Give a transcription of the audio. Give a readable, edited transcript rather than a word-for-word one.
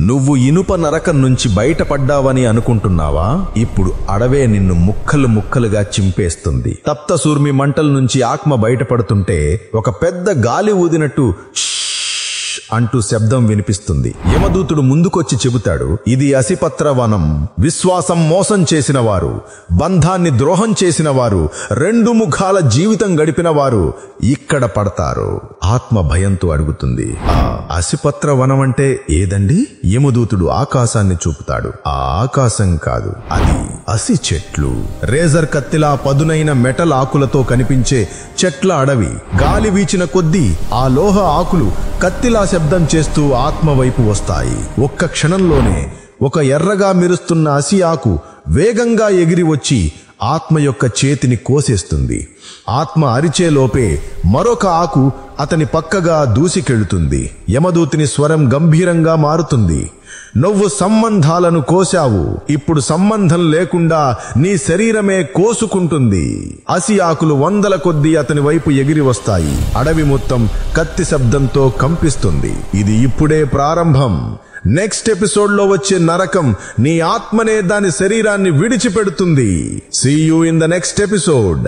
నువ్వు ఇనుప నరకం నుంచి బయటపడ్డావని అనుకుంటున్నావా? ఇప్పుడు అడవే నిన్ను ముక్కలు ముక్కలుగా చింపేస్తుంది. తప్తసూర్మి మంటల నుంచి ఆత్మ బయటపడుతుంటే ఒక పెద్ద గాలి ఊదినట్టు అంటూ శబ్దం వినిపిస్తుంది. యమదూతుడు ముందుకొచ్చి చెబుతాడు, ఇది అసిపత్ర వనం. విశ్వాసం మోసం చేసిన వారు, బంధాన్ని ద్రోహం చేసిన వారు, రెండు ముఖాల జీవితం గడిపిన వారు ఇక్కడ పడతారు. ఆత్మ భయంతో అడుగుతుంది, ఆ అసిపత్ర వనం అంటే ఏదండి? యమదూతుడు ఆకాశాన్ని చూపుతాడు. ఆ ఆకాశం కాదు, అది అసి చెట్లు. రేజర్ కత్తిలా పదునైన మెటల్ ఆకులతో కనిపించే చెట్ల అడవి. గాలి వీచిన కొద్దీ ఆ లోహ ఆకులు కత్తిలా శబ్దం చేస్తూ ఆత్మ వైపు వస్తాయి. ఒక్క క్షణంలోనే ఒక ఎర్రగా మెరుస్తున్న అసి ఆకు వేగంగా ఎగిరి వచ్చి ఆత్మ యొక్క చేతిని కోసేస్తుంది. ఆత్మ అరిచేలోపే మరొక ఆకు అతని పక్కగా దూసికెళ్తుంది. యమదూతుని స్వరం గంభీరంగా మారుతుంది. నువ్వు సంబంధాలను కోశావు, ఇప్పుడు సంబంధం లేకుండా నీ శరీరమే కోసుకుంటుంది. అసి ఆకులు వందల కొద్దీ అతని వైపు ఎగిరి వస్తాయి. అడవి మొత్తం కత్తి శబ్దంతో కంపిస్తుంది. ఇది ఇప్పుడే ప్రారంభం. నెక్స్ట్ ఎపిసోడ్ లో వచ్చే నరకం నీ ఆత్మనే దాని శరీరాన్ని విడిచిపెడుతుంది. See you in the next episode.